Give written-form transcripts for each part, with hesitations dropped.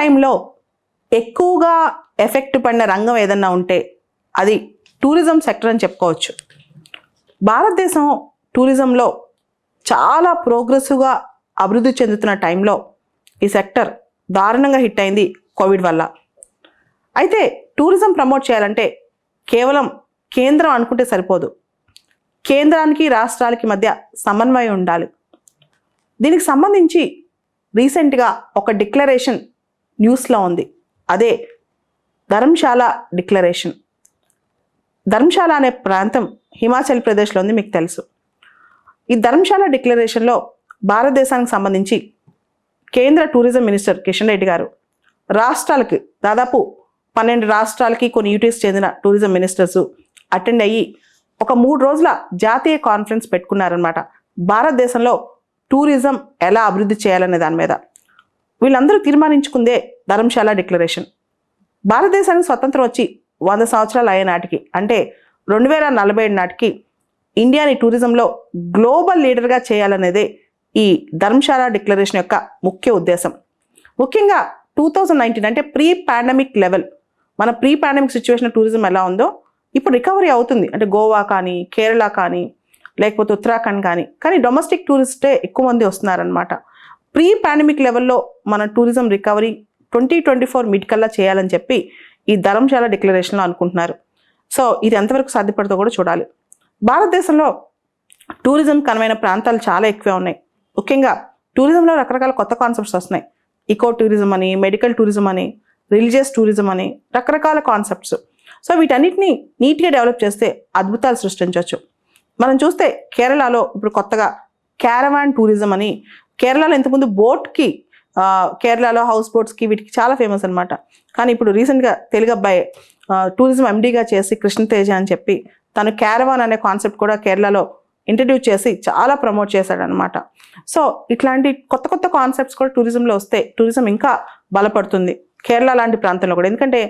టైంలో ఎక్కువగా ఎఫెక్ట్ పడిన రంగం ఏదన్నా ఉంటే అది టూరిజం సెక్టర్ అని చెప్పుకోవచ్చు. భారతదేశం టూరిజంలో చాలా ప్రోగ్రెసివ్గా అభివృద్ధి చెందుతున్న టైంలో ఈ సెక్టర్ దారుణంగా హిట్ అయింది కోవిడ్ వల్ల. అయితే టూరిజం ప్రమోట్ చేయాలంటే కేవలం కేంద్రం అనుకుంటే సరిపోదు, కేంద్రానికి రాష్ట్రాలకి మధ్య సమన్వయం ఉండాలి. దీనికి సంబంధించి రీసెంట్గా ఒక డిక్లరేషన్ న్యూస్లో ఉంది, అదే ధర్మశాల డిక్లరేషన్. ధర్మశాల అనే ప్రాంతం హిమాచల్ ప్రదేశ్లో ఉంది, మీకు తెలుసు. ఈ ధర్మశాల డిక్లరేషన్లో భారతదేశానికి సంబంధించి కేంద్ర టూరిజం మినిస్టర్ కిషన్ రెడ్డి గారు రాష్ట్రాలకి దాదాపు 12 రాష్ట్రాలకి కొన్ని యూటీస్ చెందిన టూరిజం మినిస్టర్స్ అటెండ్ అయ్యి ఒక 3 రోజుల జాతీయ కాన్ఫరెన్స్ పెట్టుకున్నారనమాట. భారతదేశంలో టూరిజం ఎలా అభివృద్ధి చేయాలనే దాని మీద వీళ్ళందరూ తీర్మానించుకుందే ధర్మశాల డిక్లరేషన్. భారతదేశానికి స్వతంత్రం వచ్చి 100 సంవత్సరాలు అయ్యే నాటికి, అంటే 2047 నాటికి ఇండియాని టూరిజంలో గ్లోబల్ లీడర్గా చేయాలనేదే ఈ ధర్మశాల డిక్లరేషన్ యొక్క ముఖ్య ఉద్దేశం. ముఖ్యంగా 2019 అంటే ప్రీ పాండమిక్ లెవెల్, మన ప్రీ పాండమిక్ సిచ్యువేషన్ టూరిజం ఎలా ఉందో ఇప్పుడు రికవరీ అవుతుంది. అంటే గోవా కానీ, కేరళ కానీ, లేకపోతే ఉత్తరాఖండ్ కానీ డొమెస్టిక్ టూరిస్టే ఎక్కువ మంది వస్తున్నారనమాట. ప్రీ పాండమిక్ లెవెల్లో మన టూరిజం రికవరీ 2024 మిడ్ కల్లా చేయాలని చెప్పి ఈ ధర్మశాల డిక్లరేషన్లో అనుకుంటున్నారు. సో ఇది ఎంతవరకు సాధ్యపడుతుందో కూడా చూడాలి. భారతదేశంలో టూరిజం కనువైన ప్రాంతాలు చాలా ఎక్కువే ఉన్నాయి. ముఖ్యంగా టూరిజంలో రకరకాల కొత్త కాన్సెప్ట్స్ వస్తున్నాయి. ఈకో టూరిజం అని, మెడికల్ టూరిజం అని, రిలీజియస్ టూరిజం అని, రకరకాల కాన్సెప్ట్స్. సో వీటన్నిటిని నీట్గా డెవలప్ చేస్తే అద్భుతాలు సృష్టించవచ్చు. మనం చూస్తే కేరళలో ఇప్పుడు కొత్తగా క్యారవాన్ టూరిజం అని, కేరళలో ఇంతకుముందు బోట్కి, కేరళలో హౌస్ బోట్స్కి వీటికి చాలా ఫేమస్ అనమాట. కానీ ఇప్పుడు రీసెంట్గా తెలుగు అబ్బాయి టూరిజం ఎండీగా చేసి కృష్ణతేజ అని చెప్పి తను క్యారవాన్ అనే కాన్సెప్ట్ కూడా కేరళలో ఇంట్రడ్యూస్ చేసి చాలా ప్రమోట్ చేశాడనమాట. సో ఇట్లాంటి కొత్త కొత్త కాన్సెప్ట్స్ కూడా టూరిజంలో వస్తే టూరిజం ఇంకా బలపడుతుంది కేరళ లాంటి ప్రాంతంలో కూడా. ఎందుకంటే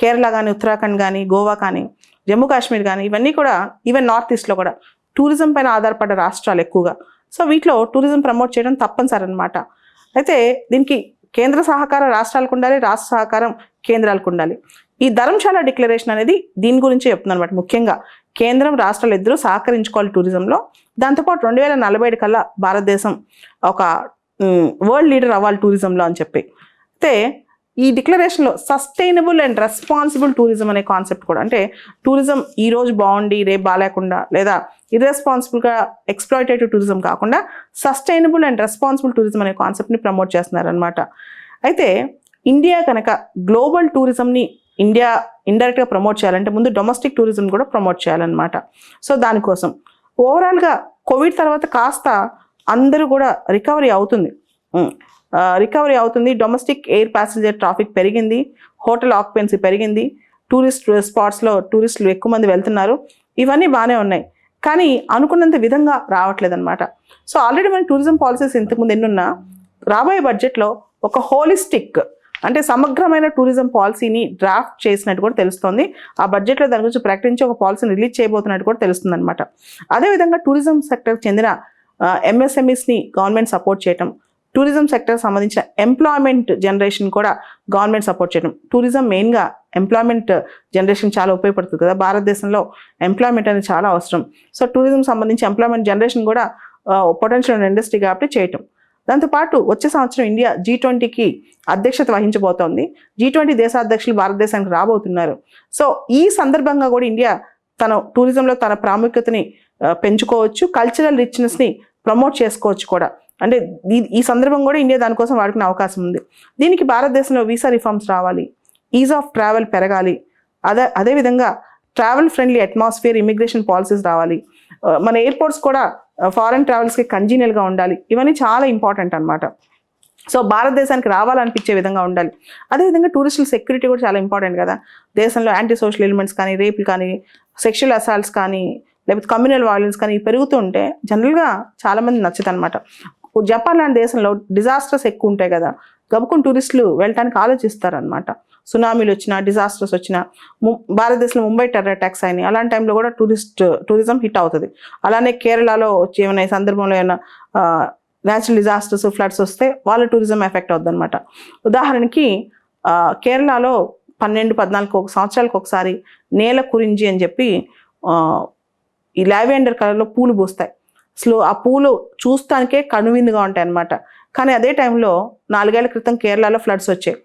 కేరళ కానీ, ఉత్తరాఖండ్ కానీ, గోవా కానీ, జమ్మూ కాశ్మీర్ కానీ ఇవన్నీ కూడా ఈవెన్ నార్త్ ఈస్ట్లో కూడా టూరిజం పైన ఆధారపడ్డ రాష్ట్రాలు ఎక్కువగా. సో వీటిలో టూరిజం ప్రమోట్ చేయడం తప్పనిసరి అనమాట. అయితే దీనికి కేంద్ర సహకారం రాష్ట్రాలకు ఉండాలి, రాష్ట్ర సహకారం కేంద్రాలకు ఉండాలి. ఈ ధర్మశాల డిక్లరేషన్ అనేది దీని గురించే చెప్తుంది అనమాట. ముఖ్యంగా కేంద్రం, రాష్ట్రాలు ఇద్దరూ సహకరించుకోవాలి టూరిజంలో. దాంతోపాటు 2047 కల్లా భారతదేశం ఒక వరల్డ్ లీడర్ అవ్వాలి టూరిజంలో అని చెప్పి. అయితే ఈ డిక్లరేషన్లో సస్టైనబుల్ అండ్ రెస్పాన్సిబుల్ టూరిజం అనే కాన్సెప్ట్ కూడా, అంటే టూరిజం ఈ రోజు బాగుండి రేపు బాగాలేకుండా, లేదా ఇర్రెస్పాన్సిబుల్గా ఎక్స్ప్లాయిటేటివ్ టూరిజం కాకుండా సస్టైనబుల్ అండ్ రెస్పాన్సిబుల్ టూరిజం అనే కాన్సెప్ట్ని ప్రమోట్ చేస్తున్నారనమాట. అయితే ఇండియా కనుక గ్లోబల్ టూరిజంని ఇండియా ఇండైరెక్ట్గా ప్రమోట్ చేయాలంటే ముందు డొమెస్టిక్ టూరిజం కూడా ప్రమోట్ చేయాలన్నమాట. సో దానికోసం ఓవరాల్గా కోవిడ్ తర్వాత కాస్త అందరూ కూడా రికవరీ అవుతుంది. డొమెస్టిక్ ఎయిర్ ప్యాసింజర్ ట్రాఫిక్ పెరిగింది, హోటల్ ఆక్యుపెన్సీ పెరిగింది, టూరిస్ట్ స్పాట్స్లో టూరిస్టులు ఎక్కువ మంది వెళ్తున్నారు. ఇవన్నీ బాగానే ఉన్నాయి, కానీ అనుకున్నంత విధంగా రావట్లేదన్నమాట. సో ఆల్రెడీ మన టూరిజం పాలసీస్ ఇంతకుముందు ఎన్నున్నా రాబోయే బడ్జెట్లో ఒక హోలిస్టిక్ అంటే సమగ్రమైన టూరిజం పాలసీని డ్రాఫ్ట్ చేసినట్టు కూడా తెలుస్తోంది. ఆ బడ్జెట్లో దాని గురించి ప్రకటించి ఒక పాలసీని రిలీజ్ చేయబోతున్నట్టు కూడా తెలుస్తుంది అనమాట. అదేవిధంగా టూరిజం సెక్టర్కి చెందిన ఎంఎస్ఎంఈస్ని గవర్నమెంట్ సపోర్ట్ చేయటం, టూరిజం సెక్టర్ సంబంధించిన ఎంప్లాయ్మెంట్ జనరేషన్ కూడా గవర్నమెంట్ సపోర్ట్ చేయడం. టూరిజం మెయిన్గా ఎంప్లాయ్మెంట్ జనరేషన్ చాలా ఉపయోగపడుతుంది కదా, భారతదేశంలో ఎంప్లాయ్మెంట్ అనేది చాలా అవసరం. సో టూరిజం సంబంధించి ఎంప్లాయ్మెంట్ జనరేషన్ కూడా పొటెన్షియల్ ఇండస్ట్రీ కాబట్టి చేయటం. దాంతోపాటు వచ్చే సంవత్సరం ఇండియా G20కి అధ్యక్షత వహించబోతోంది. G20 దేశాధ్యక్షులు భారతదేశానికి రాబోతున్నారు. సో ఈ సందర్భంగా కూడా ఇండియా తన టూరిజంలో తన ప్రాముఖ్యతని పెంచుకోవచ్చు, కల్చరల్ రిచ్నెస్ని ప్రమోట్ చేసుకోవచ్చు కూడా. అంటే ఈ సందర్భం కూడా ఇండియా దానికోసం వాడుకునే అవకాశం ఉంది. దీనికి భారతదేశంలో వీసా రిఫార్మ్స్ రావాలి, ఈజ్ ఆఫ్ ట్రావెల్ పెరగాలి, అదేవిధంగా travel friendly atmosphere, immigration policies రావాలి. మన ఎయిర్పోర్ట్స్ కూడా ఫారెన్ ట్రావెల్స్కి కంజీనియల్గా ఉండాలి. ఇవన్నీ చాలా ఇంపార్టెంట్ అనమాట. సో భారతదేశానికి రావాలనిపించే విధంగా ఉండాలి. అదేవిధంగా టూరిస్టుల సెక్యూరిటీ కూడా చాలా ఇంపార్టెంట్ కదా. దేశంలో యాంటీ సోషల్ ఎలిమెంట్స్ కానీ, రేపులు కానీ, సెక్షువల్ అసాల్ట్స్ కానీ, లేకపోతే కమ్యూనల్ వైలెన్స్ కానీ పెరుగుతూ ఉంటే జనరల్గా చాలామంది నచ్చదు అనమాట. జపాన్ లాంటి దేశంలో డిజాస్టర్స్ ఎక్కువ ఉంటాయి కదా, గబుకుని టూరిస్టులు వెళ్ళటానికి ఆలోచిస్తారనమాట. సునామీలు వచ్చినా, డిజాస్టర్స్ వచ్చినా, భారతదేశంలో ముంబై టెర్రర్ అటాక్స్ అయినాయి, అలాంటి టైంలో కూడా టూరిజం హిట్ అవుతుంది. అలానే కేరళలో వచ్చి ఏమైనా ఈ సందర్భంలో ఏమైనా న్యాచురల్ డిజాస్టర్స్, ఫ్లడ్స్ వస్తే వాళ్ళ టూరిజం ఎఫెక్ట్ అవుతుంది అనమాట. ఉదాహరణకి కేరళలో 12-14 సంవత్సరాలకు ఒకసారి నేల కురించి అని చెప్పి ఈ లావెండర్ కలర్లో పూలు పూస్తాయి. అసలు ఆ పూలు చూస్తానికే కనువిందుగా ఉంటాయి అన్నమాట. కానీ అదే టైంలో 4 ఏళ్ల క్రితం కేరళలో ఫ్లడ్స్ వచ్చాయి.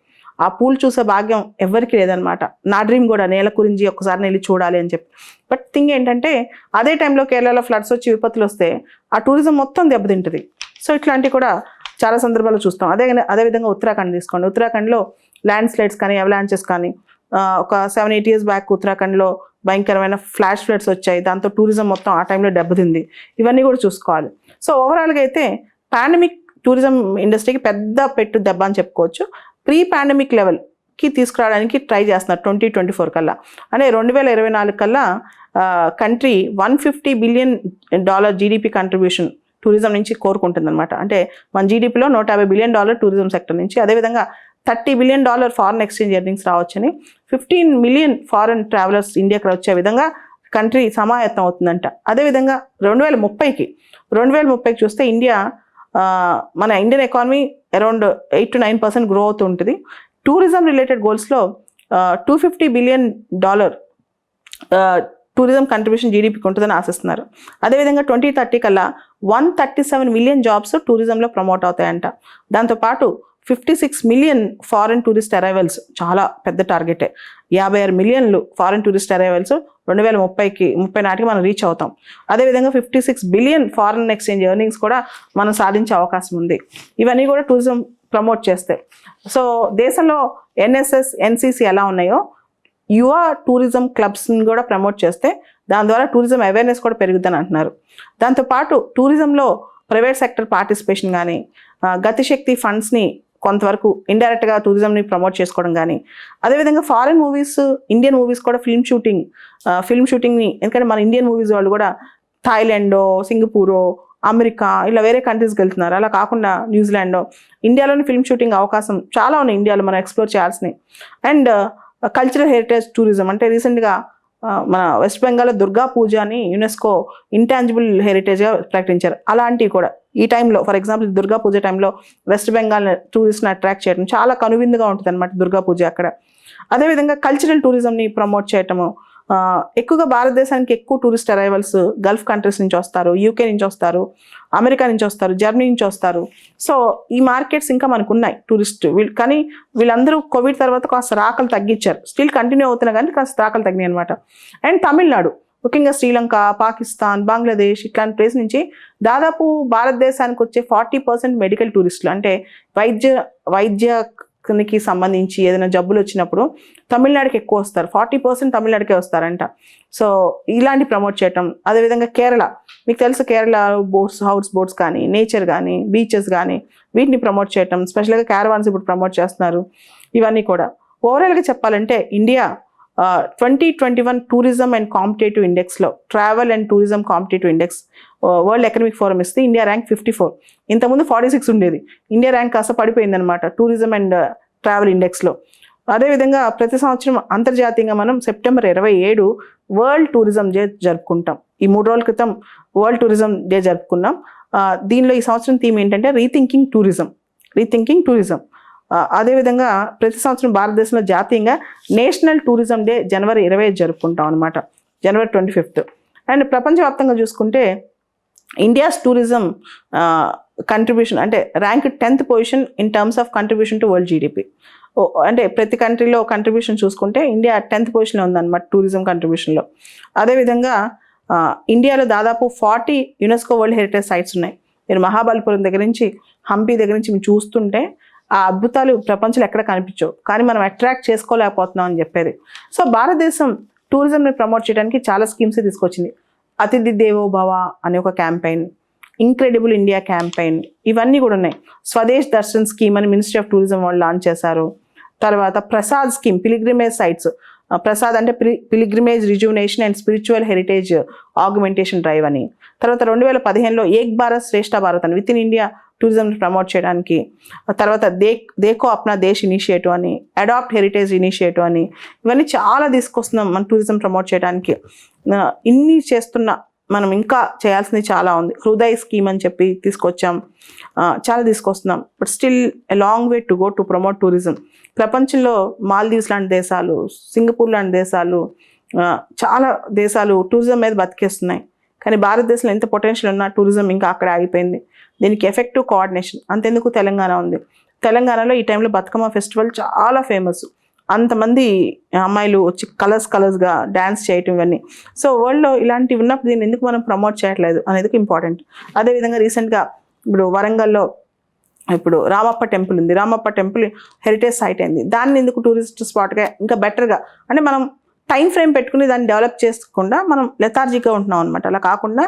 ఆ పూలు చూసే భాగ్యం ఎవరికి లేదనమాట. నా డ్రీమ్ కూడా నేల గురించి ఒకసారి వెళ్ళి చూడాలి అని చెప్పి. బట్ థింగ్ ఏంటంటే అదే టైంలో కేరళలో ఫ్లడ్స్ వచ్చి విపత్తులు వస్తే ఆ టూరిజం మొత్తం దెబ్బతింటుంది. సో ఇట్లాంటివి కూడా చాలా సందర్భాల్లో చూస్తాం. అదేవిధంగా ఉత్తరాఖండ్ తీసుకోండి. ఉత్తరాఖండ్లో ల్యాండ్ స్లైడ్స్ కానీ అవలాంచెస్ కానీ ఒక 7-8 years బ్యాక్ ఉత్తరాఖండ్లో భయంకరమైన ఫ్లాష్ ఫ్లడ్స్ వచ్చాయి. దాంతో టూరిజం మొత్తం ఆ టైంలో దెబ్బతింది. ఇవన్నీ కూడా చూసుకోవాలి. సో ఓవరాల్గా అయితే పాండమిక్ టూరిజం ఇండస్ట్రీకి పెద్ద పెట్టు దెబ్బ అని చెప్పుకోవచ్చు. ప్రీ పాండమిక్ లెవెల్కి తీసుకురావడానికి ట్రై చేస్తున్నారు 2024 కల్లా. అంటే 2024 కల్లా country $150 billion GDP contribution tourism నుంచి కోరుకుంటుంది అనమాట. అంటే మన జీడిపిలో $150 billion టూరిజం సెక్టర్ నుంచి, అదేవిధంగా $30 billion ఫారెన్ ఎక్స్చేంజ్ ఎర్నింగ్స్ రావచ్చని, 15 million ఫారెన్ ట్రావెలర్స్ ఇండియాకి వచ్చే విధంగా కంట్రీ సమాయత్తం అవుతుందంట. అదేవిధంగా 2030కి చూస్తే ఇండియా మన ఇండియన్ ఎకానమీ అరౌండ్ 8-9% గ్రో అవుతూ ఉంటుంది. టూరిజం రిలేటెడ్ గోల్స్లో $250 billion టూరిజం కంట్రిబ్యూషన్ జీడిపికి ఉంటుందని ఆశిస్తున్నారు. అదేవిధంగా 2030 కల్లా 137 million జాబ్స్ టూరిజంలో ప్రమోట్ అవుతాయంట. దాంతోపాటు 56 million ఫారెన్ టూరిస్ట్ అరైవల్స్, చాలా పెద్ద టార్గెటే. 56 million ఫారెన్ టూరిస్ట్ అరైవల్స్ 2030 నాటికి మనం రీచ్ అవుతాం. అదేవిధంగా 56 billion ఫారెన్ ఎక్స్చేంజ్ ఎర్నింగ్స్ కూడా మనం సాధించే అవకాశం ఉంది. ఇవన్నీ కూడా టూరిజం ప్రమోట్ చేస్తాయి. సో దేశంలో NSS, NCC ఎలా ఉన్నాయో యువ టూరిజం క్లబ్స్ని కూడా ప్రమోట్ చేస్తే దాని ద్వారా టూరిజం అవేర్నెస్ కూడా పెరుగుద్దని అంటున్నారు. దాంతోపాటు టూరిజంలో ప్రైవేట్ సెక్టర్ పార్టిసిపేషన్ కానీ, గతిశక్తి ఫండ్స్ని కొంతవరకు ఇండైరెక్ట్గా టూరిజంని ప్రమోట్ చేసుకోవడం కానీ, అదేవిధంగా ఫారిన్ మూవీస్, ఇండియన్ మూవీస్ కూడా ఫిల్మ్ షూటింగ్ని, ఎందుకంటే మన ఇండియన్ మూవీస్ వాళ్ళు కూడా థాయిలాండో, సింగపూరో, అమెరికా ఇలా వేరే కంట్రీస్కి వెళ్తున్నారు. అలా కాకుండా న్యూజిలాండో, ఇండియాలోని ఫిల్మ్ షూటింగ్ అవకాశం చాలా ఉన్నాయి ఇండియాలో మనం ఎక్స్ప్లోర్ చేయాల్సినవి. అండ్ కల్చరల్ హెరిటేజ్ టూరిజం అంటే రీసెంట్గా మన వెస్ట్ బెంగాల్లో దుర్గా పూజ అని యునెస్కో ఇంటాంజిబుల్ హెరిటేజ్గా ప్రకటించారు. అలాంటివి కూడా ఈ టైంలో, ఫర్ ఎగ్జాంపుల్ దుర్గా పూజ టైంలో వెస్ట్ బెంగాల్ టూరిస్ట్ని అట్రాక్ట్ చేయడం చాలా కనువిందుగా ఉంటుంది అనమాట దుర్గా పూజ అక్కడ. అదేవిధంగా కల్చరల్ టూరిజంని ప్రమోట్ చేయటము, ఎక్కువగా భారతదేశానికి ఎక్కువ టూరిస్ట్ అరైవల్స్ గల్ఫ్ కంట్రీస్ నుంచి వస్తారు, UK నుంచి వస్తారు, అమెరికా నుంచి వస్తారు, జర్మనీ నుంచి వస్తారు. సో ఈ మార్కెట్స్ ఇంకా మనకు ఉన్నాయి టూరిస్ట్ కానీ వీళ్ళందరూ కోవిడ్ తర్వాత కాస్త రాకలు తగ్గించారు. స్టిల్ కంటిన్యూ అవుతున్నా కానీ కాస్త రాకలు తగ్గినాయి అనమాట. అండ్ తమిళనాడు, ముఖ్యంగా శ్రీలంక, పాకిస్తాన్, బంగ్లాదేశ్ ఇట్లాంటి ప్లేస్ నుంచి దాదాపు భారతదేశానికి వచ్చే 40% మెడికల్ టూరిస్టులు, అంటే వైద్యానికి సంబంధించి ఏదైనా జబ్బులు వచ్చినప్పుడు తమిళనాడుకి ఎక్కువ వస్తారు. 40% తమిళనాడుకే వస్తారంట. సో ఇలాంటి ప్రమోట్ చేయటం. అదేవిధంగా కేరళ, మీకు తెలుసు కేరళ హౌస్ బోట్స్ కానీ, నేచర్ కానీ, బీచెస్ కానీ వీటిని ప్రమోట్ చేయటం, స్పెషల్గా క్యారవాన్స్ ఇప్పుడు ప్రమోట్ చేస్తున్నారు. ఇవన్నీ కూడా ఓవరాల్గా చెప్పాలంటే ఇండియా 2021 టూరిజం అండ్ కాంపిటేటివ్ ఇండెక్స్లో, travel and tourism competitive index world economic forum ఇస్తే ఇండియా ర్యాంక్ 54. ఇంతకుముందు 46 ఉండేది. ఇండియా ర్యాంక్ కాస్త పడిపోయిందనమాట టూరిజం అండ్ ట్రావెల్ ఇండెక్స్లో. అదేవిధంగా ప్రతి సంవత్సరం అంతర్జాతీయంగా మనం September 27 వరల్డ్ టూరిజం డే జరుపుకుంటాం. ఈ 3 రోజుల క్రితం వరల్డ్ టూరిజం డే జరుపుకున్నాం. దీనిలో ఈ సంవత్సరం థీమ్ ఏంటంటే రీథింకింగ్ టూరిజం. అదేవిధంగా ప్రతి సంవత్సరం భారతదేశంలో జాతీయంగా నేషనల్ టూరిజం డే January 25 జరుపుకుంటాం అనమాట, January 25. అండ్ ప్రపంచవ్యాప్తంగా చూసుకుంటే ఇండియాస్ టూరిజం కంట్రిబ్యూషన్ అంటే rank 10th position in terms of contribution to world GDP. అంటే ప్రతి కంట్రీలో కంట్రిబ్యూషన్ చూసుకుంటే ఇండియా 10th పొజిషన్లో ఉందన్నమాట టూరిజం కంట్రిబ్యూషన్లో. అదేవిధంగా ఇండియాలో దాదాపు 40 యునెస్కో వరల్డ్ హెరిటేజ్ సైట్స్ ఉన్నాయి. మీరు మహాబలిపురం దగ్గర నుంచి, హంపి దగ్గర నుంచి మీరు చూస్తుంటే ఆ అద్భుతాలు ప్రపంచంలో ఎక్కడ కనిపించవు, కానీ మనం అట్రాక్ట్ చేసుకోలేకపోతున్నాం అని చెప్పేది. సో భారతదేశం టూరిజంని ప్రమోట్ చేయడానికి చాలా స్కీమ్స్ తీసుకొచ్చింది. అతిథి దేవో భవ అనే ఒక క్యాంపెయిన్, ఇంక్రెడిబుల్ ఇండియా క్యాంపెయిన్, ఇవన్నీ కూడా ఉన్నాయి. స్వదేశ్ దర్శన్ స్కీమ్ అని మినిస్ట్రీ ఆఫ్ టూరిజం వాళ్ళు లాంచ్ చేశారు. తర్వాత Prasad scheme, pilgrimage sites. Prasad అంటే pilgrimage rejuvenation and spiritual heritage augmentation drive అని. తర్వాత 2015లో ఏక్ భారత్ శ్రేష్ఠ భారత్ అని within India tourism promote చేయడానికి. తర్వాత దేకో అప్నా దేశ్ ఇనిషియేటివ్ అని, అడాప్ట్ హెరిటేజ్ ఇనిషియేటివ్ అని, ఇవన్నీ చాలా తీసుకొస్తున్నాం మన టూరిజం ప్రమోట్ చేయడానికి. ఇన్ని చేస్తున్న మనం ఇంకా చేయాల్సింది చాలా ఉంది. హృదయ్ స్కీమ్ అని చెప్పి తీసుకొచ్చాం, చాలా తీసుకొస్తున్నాం. But still a long way to go to promote tourism. ప్రపంచంలో మాల్దీవ్స్ లాంటి దేశాలు, సింగపూర్ లాంటి దేశాలు, చాలా దేశాలు టూరిజం మీద బతికేస్తున్నాయి. కానీ భారతదేశంలో ఎంత పొటెన్షియల్ ఉన్నా టూరిజం ఇంకా అక్కడ ఆగిపోయింది. దీనికి ఎఫెక్టివ్ కోఆర్డినేషన్ అంతెందుకు తెలంగాణ ఉంది. తెలంగాణలో ఈ టైంలో బతుకమ్మ ఫెస్టివల్ చాలా ఫేమస్. అంతమంది అమ్మాయిలు వచ్చి కలర్స్గా డ్యాన్స్ చేయటం ఇవన్నీ. సో వరల్డ్లో ఇలాంటివి ఉన్నప్పుడు దీన్ని ఎందుకు మనం ప్రమోట్ చేయట్లేదు అనేది ఇంపార్టెంట్. అదేవిధంగా రీసెంట్గా ఇప్పుడు వరంగల్లో ఇప్పుడు రామప్ప టెంపుల్ ఉంది. రామప్ప టెంపుల్ హెరిటేజ్ సైట్ అయింది. దాన్ని ఎందుకు టూరిస్ట్ స్పాట్గా ఇంకా బెటర్గా, అంటే మనం టైం ఫ్రేమ్ పెట్టుకుని దాన్ని డెవలప్ చేసుకుండా మనం లెథార్జిక్గా ఉంటున్నాం అనమాట. అలా కాకుండా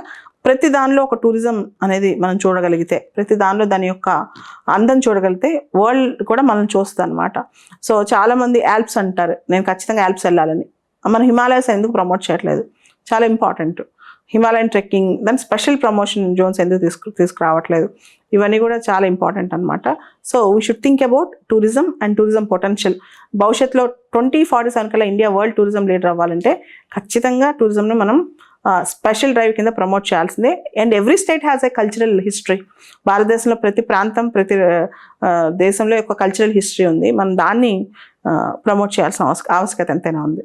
ప్రతి దానిలో ఒక టూరిజం అనేది మనం చూడగలిగితే, ప్రతి దానిలో దాని యొక్క అందం చూడగలిగితే వరల్డ్ కూడా మనం చూస్తాం అనమాట. సో చాలామంది ఆల్ప్స్ అంటారు, నేను ఖచ్చితంగా ఆల్ప్స్ వెళ్ళాలని. మనం హిమాలయస్ ఎందుకు ప్రమోట్ చేయట్లేదు? చాలా ఇంపార్టెంట్. హిమాలయన్ ట్రెక్కింగ్ దాని స్పెషల్ ప్రమోషన్ జోన్స్ ఎందుకు తీసుకురావట్లేదు? ఇవన్నీ కూడా చాలా ఇంపార్టెంట్ అనమాట. So we should think about tourism and tourism potential. భవిష్యత్తులో 2047 కల్లా ఇండియా వరల్డ్ టూరిజం లీడర్ అవ్వాలంటే ఖచ్చితంగా టూరిజంని మనం స్పెషల్ డ్రైవ్ కింద ప్రమోట్ చేయాల్సిందే. And every state has a cultural history. భారతదేశంలో ప్రతి ప్రాంతం, ప్రతి దేశంలో ఒక కల్చరల్ హిస్టరీ ఉంది. మనం దాన్ని ప్రమోట్ చేయాల్సిన ఆవశ్యకత ఎంతైనా ఉంది.